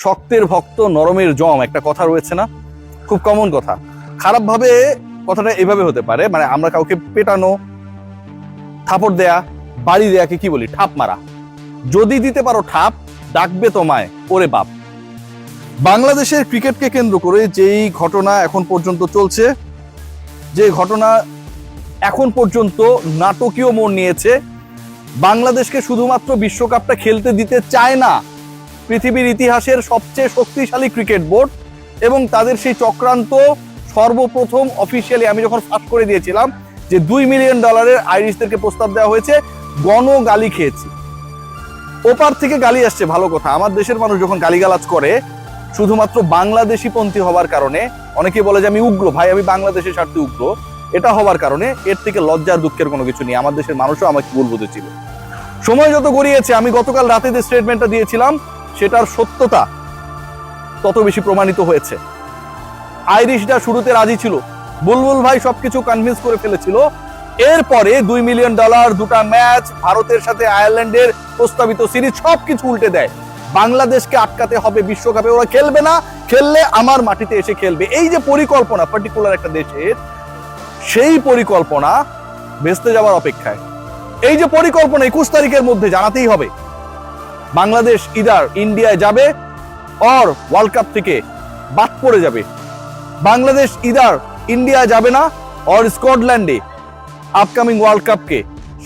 শক্তের ভক্ত নরমের জম একটা কথা রয়েছে না, খুব কমন কথা। খারাপ ভাবে কথাটা এভাবে হতে পারে, মানে আমরা কাউকে পেটানো, থাপড় দেয়া, বাড়ি দেয়াকে কি বলি? ঠাপ মারা। যদি দিতে পারো ঠাপ, ডাকবে তোমায় ওরে বাপ। বাংলাদেশের ক্রিকেটকে কেন্দ্র করে যেই ঘটনা এখন পর্যন্ত চলছে, যে ঘটনা এখন পর্যন্ত নাটকীয় মোড় নিয়েছে, বাংলাদেশকে শুধুমাত্র বিশ্বকাপটা খেলতে দিতে চায় না পৃথিবীর ইতিহাসের সবচেয়ে শক্তিশালী ক্রিকেট বোর্ড, এবং তাদের সেই চক্রান্ত সর্বপ্রথম অফিসিয়ালি আমি যখন ফাঁস করে দিয়েছিলাম যে $2 মিলিয়ন আইরিশদেরকে প্রস্তাব দেওয়া হয়েছে, গণ গালি খেয়েছি। ওপার থেকে গালি আসছে, ভালো কথা। আমার দেশের মানুষ যখন গালিগালাজ করে শুধুমাত্র বাংলাদেশি পন্থী হওয়ার কারণে, অনেকে বলে যে আমি উগ্র, ভাই আমি বাংলাদেশের স্বার্থে উগ্র, এটা হওয়ার কারণে এর থেকে লজ্জার দুঃখের কোনো কিছু নেই। আমার দেশের মানুষও আমাকে ভুল বুঝেছিল। সময় যত গড়িয়েছে, আমি গতকাল রাতে যে স্টেটমেন্টটা দিয়েছিলাম সেটার সত্যতা তত বেশি প্রমাণিত হয়েছে। আইরিশরা শুরুতে রাজি ছিল, বুলবুল ভাই সবকিছু কনভিন্স করে ফেলেছিল। এরপরে $2 মিলিয়ন, দুটা ম্যাচ, ভারতের সাথে আয়ারল্যান্ডের প্রস্তাবিত সিরিজ, সবকিছু উল্টে দেয়। বাংলাদেশকে আটকাতে হবে বিশ্বকাপে, ওরা খেলবে না, খেললে আমার মাটিতে এসে খেলবে। এই যে পরিকল্পনা পার্টিকুলার একটা দেশের, সেই পরিকল্পনা ভেস্তে যাওয়ার অপেক্ষায়। এই যে পরিকল্পনা 21 তারিখের মধ্যে জানাতেই হবে বাংলাদেশ ইদার ইন্ডিয়ায় যাবে অর ওয়ার্ল্ড কাপ থেকে বাদ পড়ে যাবে। বাংলাদেশ ইদার ইন্ডিয়া যাবে না অর স্কটল্যান্ডে আপকামিং ওয়ার্ল্ড কাপকে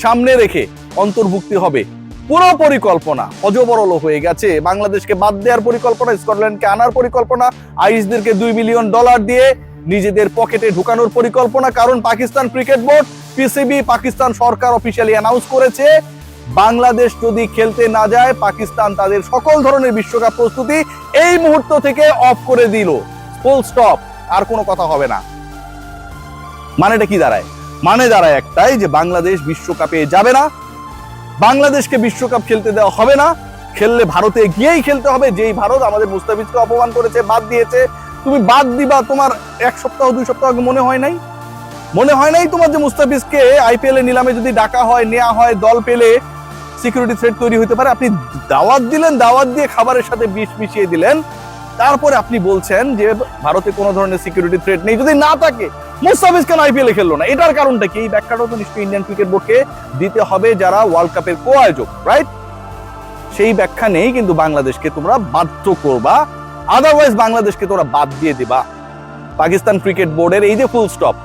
সামনে রেখে অন্তর্ভুক্তি হবে। পুরো পরিকল্পনা অজবরল হয়ে গেছে। বাংলাদেশকে বাদ দেওয়ার পরিকল্পনা, স্কটল্যান্ডকে আনার পরিকল্পনা, আইরিশদেরকে $2 মিলিয়ন দিয়ে নিজেদের পকেটে ঢুকানোর পরিকল্পনা। কারণ Pakistan cricket board, PCB, Pakistan সরকার অফিসিয়ালি অ্যানাউন্স করেছে বাংলাদেশ যদি খেলতে না যায়, পাকিস্তান তাদের সকল ধরনের বিশ্বকাপ প্রস্তুতি এই মুহূর্ত থেকে অফ করে দিল। ফুল স্টপ, আর কোনো কথা হবে না। মানেটা কি দাঁড়ায়? মানে দাঁড়ায় একটাই, যে বাংলাদেশ বিশ্বকাপে যাবে না, বাংলাদেশকে বিশ্বকাপ খেলতে দেওয়া হবে না। খেললে ভারতে গিয়েই খেলতে হবে, যেই ভারত আমাদের মুস্তাফিজকে অপমান করেছে, বাদ দিয়েছে। তুমি বাদ দিবা, তোমার 1 সপ্তাহ 2 সপ্তাহ আগে মনে হয় নাই? মনে হয় নাই তোমার যে মুস্তাফিজকে আইপিএল এ নিলামে যদি ডাকা হয়, নেওয়া হয়, দল পেলে সিকিউরিটি থ্রেট তৈরি হতে পারে? আপনি দাওয়াত দিলেন, দাওয়াত দিয়ে খাবারের সাথে বিষ মিশিয়ে দিলেন, তারপরে আপনি বলছেন যে ভারতে কোনো ধরনের সিকিউরিটি থ্রেট নেই। যদি না থাকে, মুস্তাফিজ কেন আইপিএল এ খেললো না? এটার কারণটা কি? এই ব্যাখ্যাটাও তো নিশ্চয়ই ইন্ডিয়ান ক্রিকেট বোর্ডকে দিতে হবে, যারা ওয়ার্ল্ড কাপের কো আয়োজক, রাইট? সেই ব্যাখ্যা নেই, কিন্তু বাংলাদেশকে তোমরা বাধ্য করবা, আদারওয়াইজ বাংলাদেশকে তোমরা বাদ দিয়ে দিবা। পাকিস্তান ক্রিকেট বোর্ডের এই যে ফুল স্টপ,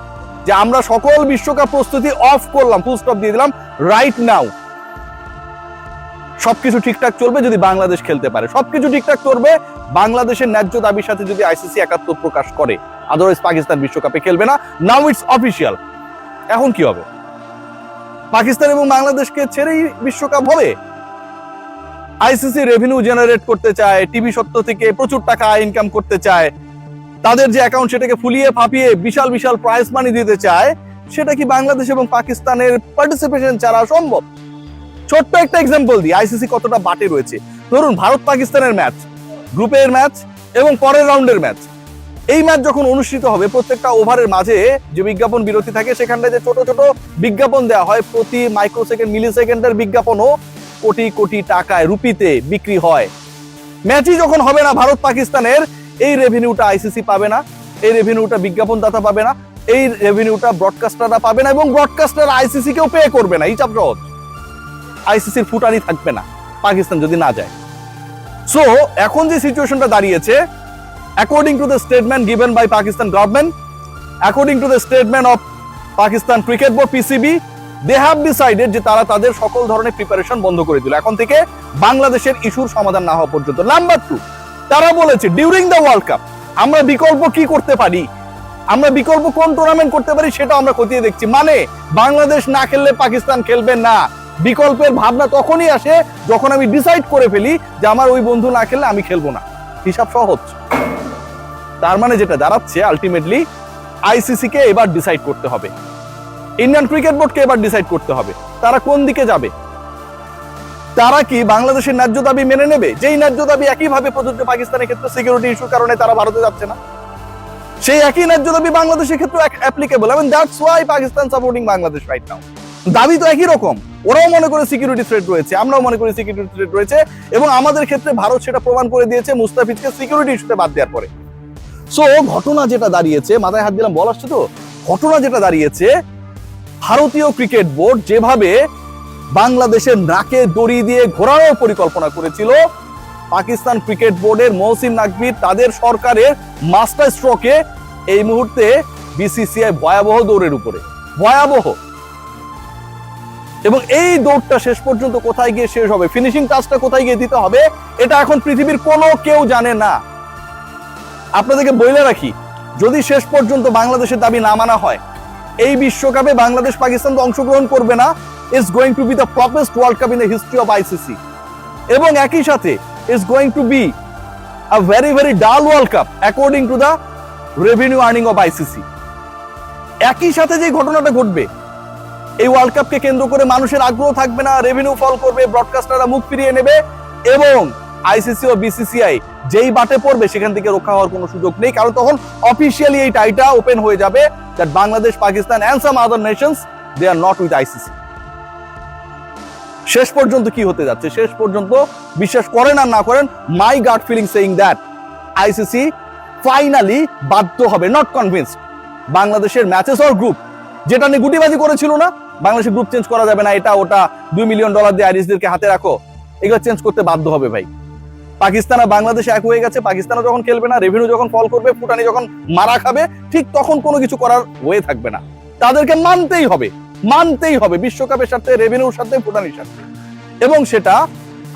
যে আমরা সকল বিশ্বকাপ প্রস্তুতি অফ করলাম, ফুল স্টপ দিয়ে দিলাম রাইট নাও। সবকিছু ঠিকঠাক চলবে যদি বাংলাদেশ খেলতে পারে, সবকিছু ঠিকঠাক চলবে বাংলাদেশের ন্যায্য দাবির সাথে যদি আইসিসি একাত্ম প্রকাশ করে, আদারওয়াইজ পাকিস্তান বিশ্বকাপে খেলবে না। Now it's official. এখন কি হবে? পাকিস্তান এবং বাংলাদেশকে ছেড়েই বিশ্বকাপ হবে? আইসিসি রেভিনিউ জেনারেট করতে চায়, টিভি সত্ত্ব থেকে প্রচুর টাকা ইনকাম করতে চায়, তাদের যে অ্যাকাউন্ট সেটাকে ফুলিয়ে ফাঁপিয়ে বিশাল বিশাল প্রাইজ মানি দিতে চায়। সেটা কি বাংলাদেশ এবং পাকিস্তানের পার্টিসিপেশন ছাড়া সম্ভব? ছোট্ট একটা এক্সাম্পল দিই, আইসিসি কতটা বাটে রয়েছে। ধরুন ভারত পাকিস্তানের ম্যাচ, গ্রুপের ম্যাচ এবং পরের রাউন্ডের ম্যাচ, এই ম্যাচ যখন অনুষ্ঠিত হবে, প্রত্যেকটা ওভারের মাঝে যে বিজ্ঞাপন বিরতি থাকে, সেখানটায় যে ছোট ছোট বিজ্ঞাপন দেওয়া হয়, প্রতি মাইক্রোসেকেন্ড মিলি সেকেন্ডের বিজ্ঞাপনও কোটি কোটি টাকায় রুপিতে বিক্রি হয়। ম্যাচই যখন হবে না ভারত পাকিস্তানের, এই রেভিনিউটা আইসিসি পাবে না, এই রেভিনিউটা বিজ্ঞাপনদাতা পাবে না, এই রেভিনিউটা ব্রডকাস্টাররা পাবে না, এবং ব্রডকাস্টার আইসিসি কেও পে করবে না। হিসাব সহজ, আইসিসির ফুটানি থাকবে না পাকিস্তান যদি না যায়। সো এখন যে সিচুয়েশনটা দাঁড়িয়েছে, according to the statement given by Pakistan government, according to the statement of Pakistan cricket board PCB, they have decided যে তারা তাদের সকল ধরনের প্রিপারেশন বন্ধ করে দিল এখন থেকে বাংলাদেশের ইস্যুর সমাধান না হওয়া পর্যন্ত। নাম্বার 2, তারা বলেছে ডিউরিং দ্য ওয়ার্ল্ড কাপ আমরা বিকল্প কি করতে পারি, আমরা বিকল্প কোন টুর্নামেন্ট করতে পারি সেটা আমরা খতিয়ে দেখছি। মানে বাংলাদেশ না খেললে পাকিস্তান খেলবে না। বিকল্পের ভাবনা তখনই আসে যখন আমি ডিসাইড করে ফেলি যে আমার ওই বন্ধু না খেললে আমি খেলবো না। হিসাব সহজ। তার মানে যেটা দাঁড়াচ্ছে, আলটিমেটলি আইসিসি কে এবার ডিসাইড করতে হবে, ইন্ডিয়ান ক্রিকেট বোর্ডকে এবার ডিসাইড করতে হবে তারা কোন দিকে যাবে। তারা কি বাংলাদেশের ন্যায্য দাবি মেনে নেবে, যেই ন্যায্য দাবি একইভাবে প্রযোজ্য পাকিস্তানের ক্ষেত্রে সিকিউরিটি ইস্যুর কারণে তারা ভারতে যাচ্ছে না, সেই একই ন্যায্য দাবি বাংলাদেশের ক্ষেত্রে applicable. I mean, that's why Pakistan supporting Bangladesh right now. দাবি তো একই রকম, ওরাও মনে করে সিকিউরিটি থ্রেট রয়েছে, আমরাও মনে করি সিকিউরিটি থ্রেট রয়েছে, এবং আমাদের ক্ষেত্রে ভারত সেটা প্রমাণ করে দিয়েছে মুস্তাফিজকে সিকিউরিটি ইস্যুতে বাদ দেওয়ার পরে। সো ঘটনা যেটা দাঁড়িয়েছে, মাথায় হাত দিলাম বল আসছে তো, ঘটনা যেটা দাঁড়িয়েছে, ভারতীয় ক্রিকেট বোর্ড যেভাবে বাংলাদেশের নাকে দড়ি দিয়ে ঘোরানোর পরিকল্পনা করেছিল, পাকিস্তান ক্রিকেট বোর্ডের মহসিন নাকভীর তাদের সরকারের মাস্টার স্ট্রোকে এই মুহূর্তে বিসিসিআই ভয়াবহ দৌড়ের উপরে, ভয়াবহ। এবং এই দৌড়টা শেষ পর্যন্ত কোথায় গিয়ে শেষ হবে, ফিনিশিং টাচটা কোথায় গিয়ে দিতে হবে, এটা এখন পৃথিবীর কোনো কেউ জানে না। আপনাদেরকে বলে রাখি, যদি শেষ পর্যন্ত বাংলাদেশের দাবি না মানা হয়, এই বিশ্বকাপে বাংলাদেশ পাকিস্তান তো অংশগ্রহণ করবে না। It's going to be the properest world cup in the history of ICC, এবং একই সাথে it's going to be a very very dull world cup according to the revenue earning of ICC. একই সাথে যে ঘটনাটা ঘটবে, এই ওয়ার্ল্ড কাপকে কেন্দ্র করে মানুষের আগ্রহ থাকবে না, রেভিনিউ ফল করবে, ব্রডকাস্টাররা মুখ ফিরিয়ে নেবে, এবং আইসিসি ও বিসিসিআই যেই বাটে পড়বে সেখান থেকে রক্ষা হওয়ার কোনো সুযোগ নেই, কারণ তখন অফিসিয়ালি এই টাইটা ওপেন হয়ে যাবে that Bangladesh, Pakistan and some other nations they are not with ICC. শেষ পর্যন্ত কি হতে যাচ্ছে, শেষ পর্যন্ত বিশ্বাস করেন আর না করেন, my gut feeling saying that ICC finally বাধ্য হবে, নট কনভিন্সড, বাংলাদেশের ম্যাচেস অর গ্রুপ, যেটা নিয়ে গুটিবাজি করেছিল না, বাংলাদেশের গ্রুপ চেঞ্জ করা যাবে না, এটা ওটা, $2 মিলিয়ন দিয়ে আইরিশদেরকে হাতে রাখো, এগুলো চেঞ্জ করতে বাধ্য হবে ভাই। পাকিস্তান আর বাংলাদেশ এক হয়ে গেছে, পাকিস্তানও যখন খেলবে না, রেভিনিউ যখন ফল করবে, ফুটানি যখন মারা খাবে, ঠিক তখন কোনো কিছু করার ওয়ে থাকবে না, তাদেরকে মানতেই হবে, মানতেই হবে, বিশ্বকাপের সাথে, রেভিনিউর সাথে, ফুটানির সাথে। এবং সেটা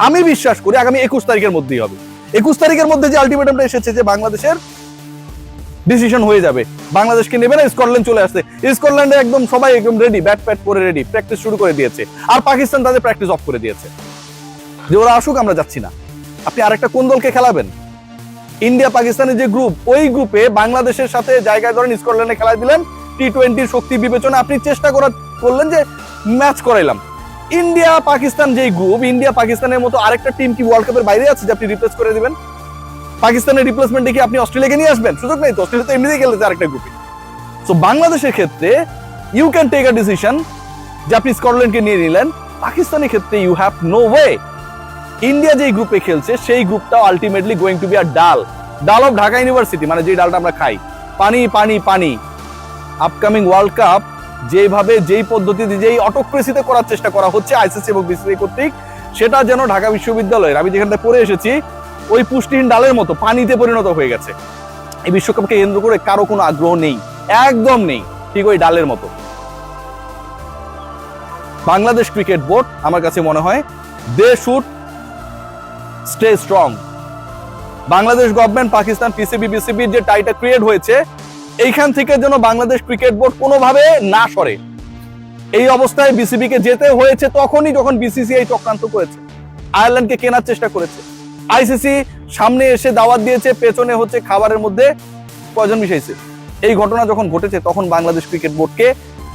আমি বিশ্বাস করি আগামী 21 তারিখের মধ্যেই হবে। 21 তারিখের মধ্যে যে আলটিমেটামটা এসেছে যে বাংলাদেশের ডিসিশন হয়ে যাবে, বাংলাদেশকে নেবে না, স্কটল্যান্ড চলে আসছে, স্কটল্যান্ডে একদম সবাই একদম রেডি, ব্যাট প্যাট করে রেডি, প্র্যাকটিস শুরু করে দিয়েছে, আর পাকিস্তান তাদের প্র্যাকটিস অফ করে দিয়েছে যে ওরা আসুক, আমরা যাচ্ছি না। আপনি আরেকটা কোন দলকে খেলাবেন? ইন্ডিয়া পাকিস্তানের যে গ্রুপ, ওই গ্রুপে বাংলাদেশের সাথে জায়গায় ধরেন স্কটল্যান্ডে খেলা দিলেন, টি-20 শক্তি বিবেচনা আপনি চেষ্টা করলেন যে ম্যাচ করাইলাম। ইন্ডিয়া পাকিস্তান যেই গ্রুপ, ইন্ডিয়া পাকিস্তানের মতো আরেকটা টিম কি ওয়ার্ল্ড কাপের বাইরে আছে যে আপনি রিপ্লেস করে দিবেন? পাকিস্তানের রিপ্লেসমেন্টে কি আপনি অস্ট্রেলিয়াকে নিয়ে আসবেন? সুযোগ নেই তো, অস্ট্রেলিয়া তো এমনিতেই খেলেছে আরেকটা গ্রুপে। সো বাংলাদেশের ক্ষেত্রে you can take a decision যে আপনি স্কটল্যান্ডকে নিয়ে নিলেন, পাকিস্তানের ক্ষেত্রে you have no way. India যেই গ্রুপে খেলছে সেই গ্রুপটাও ultimately going to be a dull of Dhaka university, মানে যে ডালটা আমরা খাই, পানি পানি পানি। আপকামিং ওয়ার্ল্ড কাপ যেভাবে, যেই পদ্ধতিতে, যেই অটোক্রেসিতে করার চেষ্টা করা হচ্ছে আইসিসি এবং বিসিসিআই কর্তৃক, সেটা যেন ঢাকা বিশ্ববিদ্যালয়ের, আমি যেখানটা পড়ে এসেছি, ওই পুষ্টিহীন ডালের মতো পানিতে পরিণত হয়ে গেছে। এই বিশ্বকাপকে কেন্দ্র করে কারো কোনো আগ্রহ নেই, একদম নেই, ঠিক ওই ডালের মতো। বাংলাদেশ ক্রিকেট বোর্ড আমার কাছে মনে হয় they should stay strong. Bangladesh government, Pakistan PCB, বিসিবির যে টাইটা ক্রিয়েট হয়েছে, এইখান থেকে যেন বাংলাদেশ ক্রিকেট বোর্ড কোনোভাবে না সরে। এই অবস্থায় বিসিবি কে যেতে হয়েছে তখনই যখন বিসিসিআই চক্রান্ত করেছে, আয়ারল্যান্ডকে কেনার চেষ্টা করেছে, আইসিসি সামনে এসে দাওয়াত দিয়েছে, পেছনে হচ্ছে খাবারের মধ্যে পয়জন মিশাইছে। এই ঘটনা যখন ঘটেছে তখন বাংলাদেশ ক্রিকেট বোর্ডকে,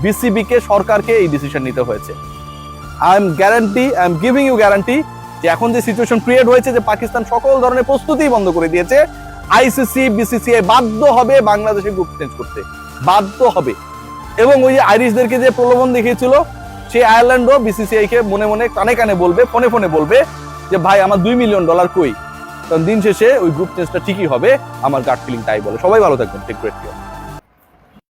বিসিবি কে, সরকারকে এই ডিসিশন নিতে হয়েছে। I am giving you guarantee যে এখন যে সিচুয়েশন ক্রিয়েট হয়েছে, যে পাকিস্তান সকল ধরনের প্রস্তুতি বন্ধ করে দিয়েছে, আইসিসি বিসিসিআই বাধ্য হবে বাংলাদেশের গ্রুপ চেঞ্জ করতে, বাধ্য হবে। এবং ওই যে আইরিশদেরকে যে প্রলোভন দেখিয়েছিল, সেই আয়ারল্যান্ডও বিসিসিআই কে মনে মনে কানে কানে বলবে, ফোনে ফোনে বলবে যে ভাই আমার $2 মিলিয়ন কই। কারণ দিন শেষে ওই গ্রুপ চেঞ্জটা ঠিকই হবে, আমার গাট ফিলিং তাই বলে। সবাই ভালো থাকবেন, টেক কেয়ার।